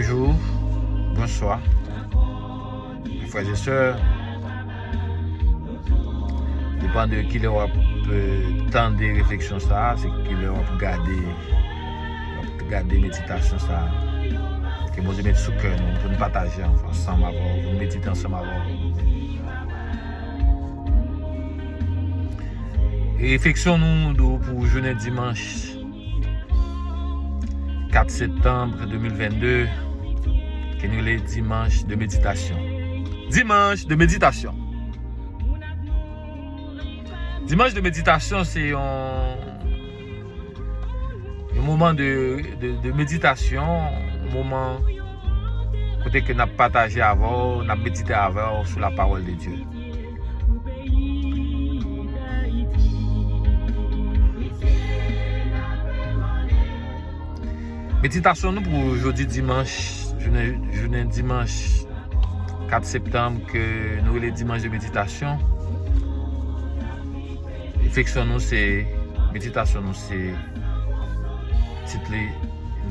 Bonjour, bonsoir, mes frères et sœurs. Dépend de qui leur temps de réflexion ça, c'est qui leur garder méditation ça. Que moi je mets sous cœur nous pour nous partager ensemble avant, pour nous méditer ensemble avant. Réflexion nous pour journée dimanche 4 septembre 2022, qui nous est dimanche de méditation. Dimanche de méditation. Dimanche de méditation, c'est un moment de méditation, un moment côté que nous avons partagé avant, nous avons médité avant sur la parole de Dieu. Méditation nous pour aujourd'hui dimanche, journée dimanche 4 septembre que nous les dimanches de méditation. Réflexion nous c'est méditation nous c'est titré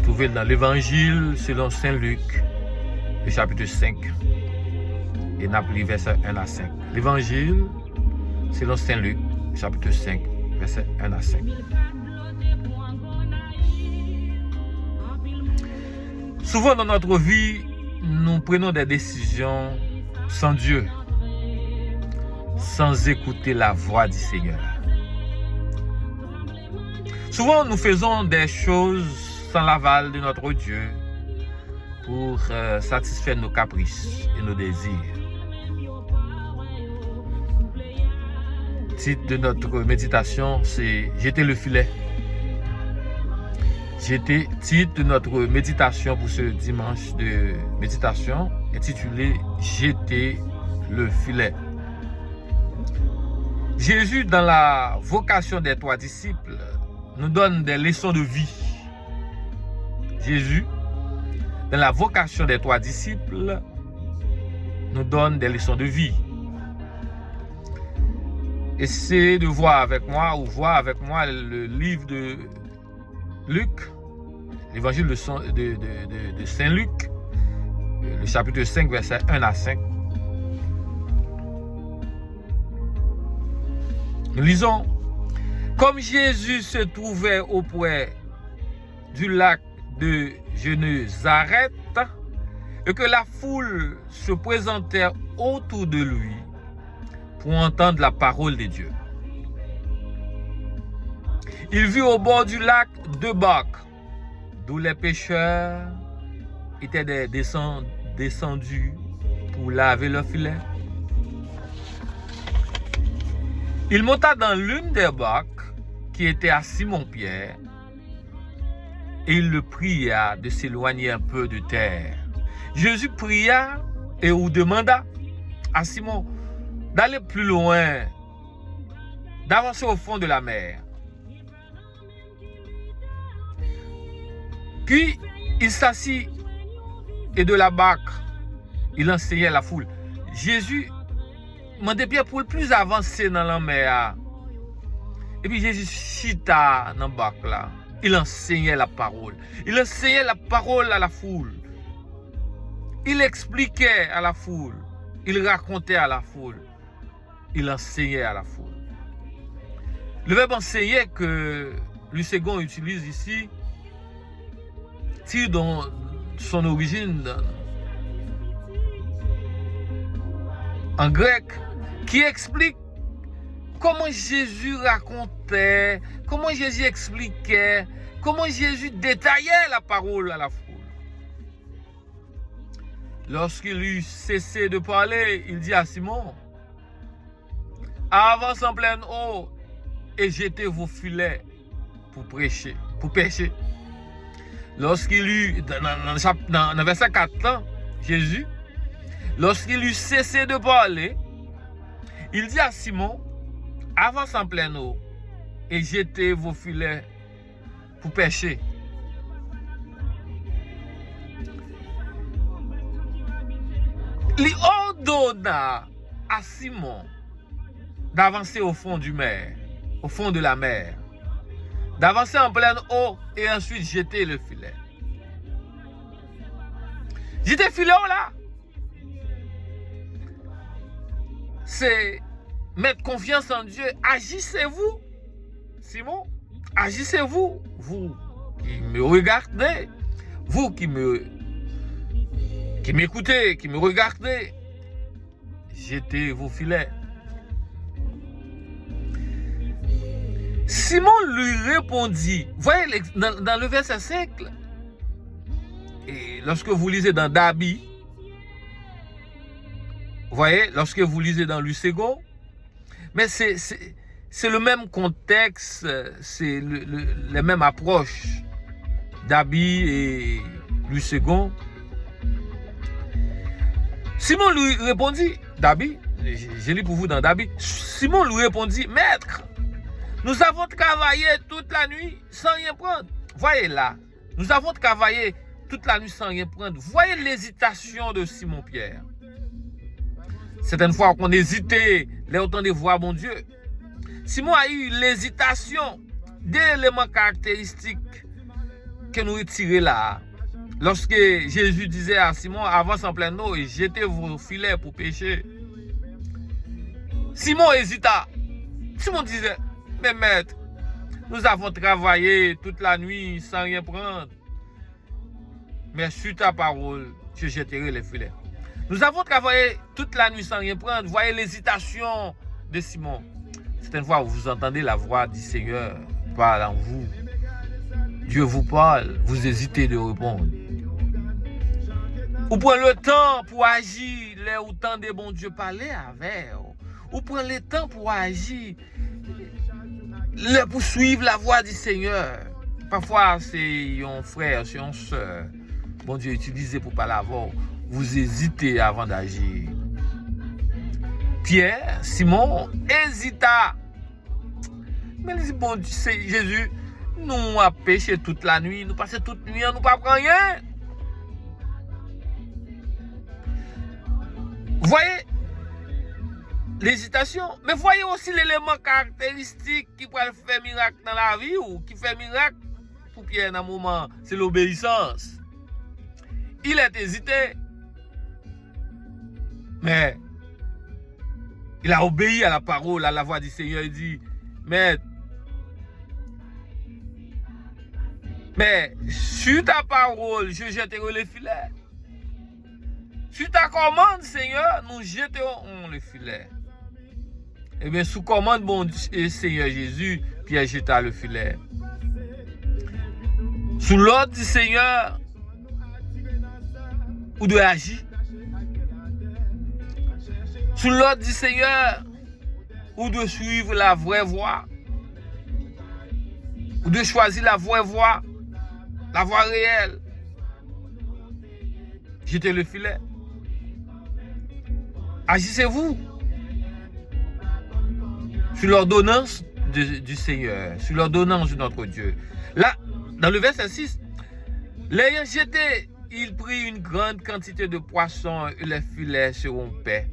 trouvé dans l'évangile selon Saint Luc, le chapitre 5 et n'a pris verset 1 à 5. L'évangile selon Saint Luc, chapitre 5, verset 1 à 5. Souvent dans notre vie, nous prenons des décisions sans Dieu, sans écouter la voix du Seigneur. Souvent, nous faisons des choses sans l'aval de notre Dieu pour satisfaire nos caprices et nos désirs. Le titre de notre méditation, c'est « Jeter le filet ». Titre de notre méditation pour ce dimanche de méditation intitulé « Jeter le filet ». Jésus, dans la vocation des 3 disciples, nous donne des leçons de vie. Jésus, dans la vocation des 3 disciples, nous donne des leçons de vie. Essayez de voir avec moi le livre de Luc, l'évangile de Saint Luc, le chapitre 5, verset 1 à 5. Nous lisons: comme Jésus se trouvait auprès du lac de Génézareth et que la foule se présentait autour de lui pour entendre la parole de Dieu, il vit au bord du lac 2 barques, d'où les pêcheurs étaient descendus pour laver leurs filets. Il monta dans l'une des barques qui était à Simon-Pierre et il le pria de s'éloigner un peu de terre. Jésus pria et ou demanda à Simon d'aller plus loin, d'avancer au fond de la mer. Puis il s'assit et de la barque, il enseignait la foule. Jésus demandait Pierre pour le plus avancer dans la mer. Et puis Jésus chita dans la barque là. Il enseignait la parole. Il enseignait la parole à la foule. Il expliquait à la foule. Il racontait à la foule. Il enseignait à la foule. Le verbe enseigner que Luc utilise ici tire dans son origine en grec, qui explique comment Jésus racontait, comment Jésus expliquait, comment Jésus détaillait la parole à la foule. Lorsqu'il eut cessé de parler, il dit à Simon: avance en pleine eau et jetez vos filets pour pêcher. Lorsqu'il eut, dans le verset 4, Jésus, lorsqu'il eut cessé de parler, il dit à Simon: avance en pleine eau et jetez vos filets pour pêcher. Il ordonna à Simon d'avancer au fond de la mer, d'avancer en pleine eau et ensuite jeter le filet. Jetez filet là. C'est mettre confiance en Dieu. Agissez-vous, Simon. Agissez-vous, vous qui me regardez, vous qui m'écoutez, qui me regardez. Jetez vos filets. Simon lui répondit. Voyez, dans le verset 5, et lorsque vous lisez dans Dabi, vous voyez, lorsque vous lisez dans Lucego, mais c'est le même contexte, c'est les mêmes approches. Dabi et Lucego. Simon lui répondit, Dabi, je lis pour vous dans Dabi, Simon lui répondit, Maître, nous avons travaillé toute la nuit sans rien prendre. Voyez là, nous avons travaillé toute la nuit sans rien prendre. Voyez l'hésitation de Simon-Pierre. Certaines fois qu'on hésitait, les autant de voir mon Dieu. Simon a eu l'hésitation d'éléments caractéristiques que nous retirons là. Lorsque Jésus disait à Simon, avance en pleine eau et jetez vos filets pour pêcher. Simon hésita. Simon disait, mais maître, nous avons travaillé toute la nuit sans rien prendre. Mais sur ta parole, je jetterai les filets. Nous avons travaillé toute la nuit sans rien prendre. Voyez l'hésitation de Simon. Certaines fois, vous entendez la voix du Seigneur parle en vous. Dieu vous parle, vous hésitez de répondre. Ou prenez le temps pour agir, là où tant de bon Dieu parlait avec. Ou prenez le temps pour agir, là pour suivre la voix du Seigneur. Parfois, c'est un frère, c'est une soeur. Bon Dieu utilisé pour parler avant. Vous hésitez avant d'agir. Pierre, Simon, hésita. Mais il dit, bon Dieu, c'est Jésus, nous avons péché toute la nuit, nous passons toute la nuit, nous ne prenons rien. Voyez l'hésitation, mais voyez aussi l'élément caractéristique qui peut faire miracle dans la vie ou qui fait miracle pour Pierre dans un moment, c'est l'obéissance. Il est hésité, mais il a obéi à la parole, à la voix du Seigneur. Il dit, mais sur ta parole, je jetterai le filet. Sur ta commande, Seigneur, nous jetterons le filet. Eh bien, sous commande, bon Seigneur Jésus, Pierre jeta le filet. Sous l'ordre du Seigneur, ou de agir. Sous l'ordre du Seigneur, ou de suivre la vraie voie, ou de choisir la vraie voie, la voie réelle. Jetez le filet. Agissez-vous sur l'ordonnance du Seigneur, sur l'ordonnance de notre Dieu. Là, dans le verset 6, l'ayant jeté, il prit une grande quantité de poissons et les filets seront paix.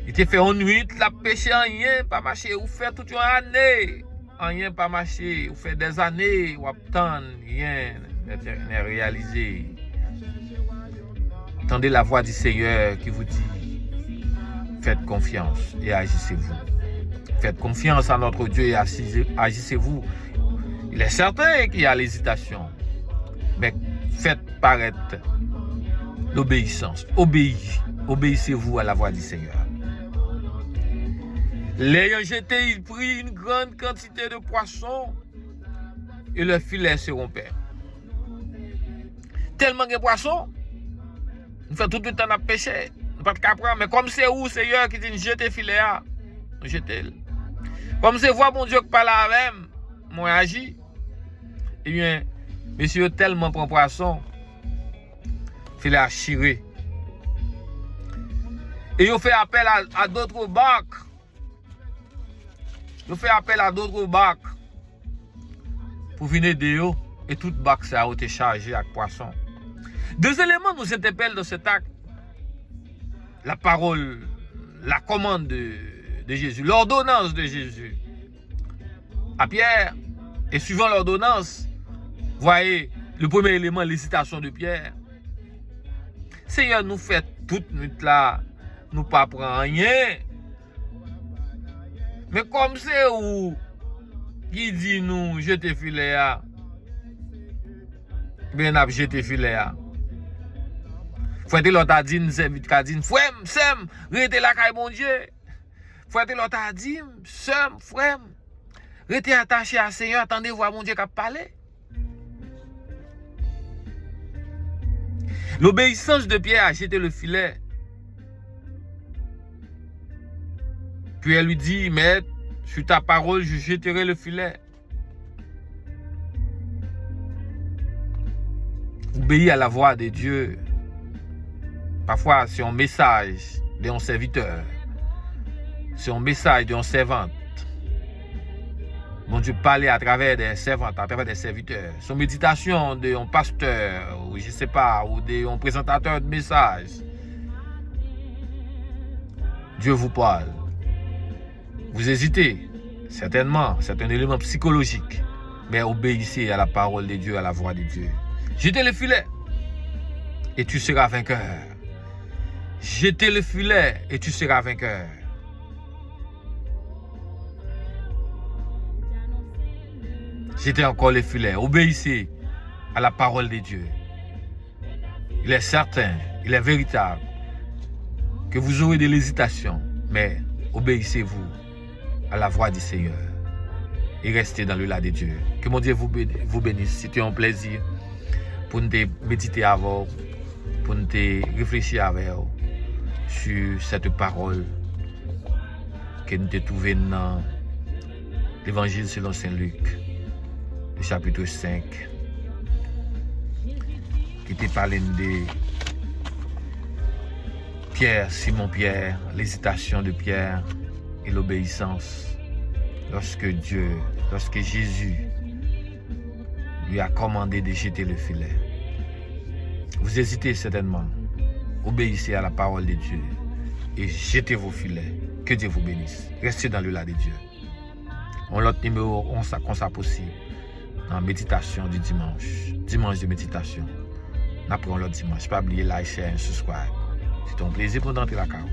Il était fait en nuit, la pêché en rien, pas marché, ou fait toute une année, en rien pas marché, ou fait des années, ou attendre, rien n'est réalisé. Entendez la voix du Seigneur qui vous dit, faites confiance et agissez-vous. Faites confiance à notre Dieu et agissez-vous. Il est certain qu'il y a l'hésitation, mais faites paraître l'obéissance. Obéissez-vous à la voix du Seigneur. L'ayant jeté, il prit une grande quantité de poissons et leurs filets se rompèrent. Tellement de poissons, nous faisons tout le temps à pêcher. Nous pas de capra, mais comme c'est où Seigneur qui dit jeter filet, nous jetons. Comme c'est voir mon Dieu qui parle avec moi agis. Eh bien, monsieur tellement prend poisson, filet à chirer. Et il fait appel à d'autres barques. Il fait appel à d'autres barques pour venir de eux. Et toute barque ça a été chargée avec poisson. Deux éléments nous interpellent dans cet acte. La parole, la commande de Jésus, l'ordonnance de Jésus à Pierre. Et suivant l'ordonnance, voyez le premier élément, l'hésitation de Pierre. Seigneur nous fait toute nuit là, nous pas prend rien. Mais comme c'est où qui dit nous jeter filet à, bien n'a jeter filet à. Frère l'autre a dit nous servit qu'a dit frère sem rete la caille mon Dieu. Frère l'autre a dit sem frère rete attaché à Seigneur, attendez voir mon Dieu qui parler. L'obéissance de Pierre a jeté le filet. Puis elle lui dit, Maître, sur ta parole, je jetterai le filet. Obéir à la voix de Dieu. Parfois, c'est un message d'un serviteur. C'est un message d'une servante. Mon Dieu parlait à travers des servantes, à travers des serviteurs. Son méditation d'un pasteur, ou je ne sais pas, ou d'un présentateur de messages. Dieu vous parle. Vous hésitez, certainement, c'est un élément psychologique. Mais obéissez à la parole de Dieu, à la voix de Dieu. Jetez le filet et tu seras vainqueur. Jetez le filet et tu seras vainqueur. Jetez encore le filet. Obéissez à la parole de Dieu. Il est certain, il est véritable que vous aurez de l'hésitation, mais obéissez-vous à la voix du Seigneur et restez dans le là de Dieu. Que mon Dieu vous bénisse. C'était un plaisir pour nous méditer avec vous, pour nous réfléchir avec vous sur cette parole que nous avons trouvée dans l'Évangile selon Saint Luc, le chapitre 5, qui te parle de Pierre, Simon Pierre, l'hésitation de Pierre et l'obéissance lorsque Jésus lui a commandé de jeter le filet. Vous hésitez certainement. Obéissez à la parole de Dieu et jetez vos filets. Que Dieu vous bénisse. Restez dans le là de Dieu. On l'autre numéro, on ça possible. En méditation du dimanche de méditation. Après l'autre dimanche, pas oublier like, share et subscribe. C'est un plaisir pour d'entrer la carte.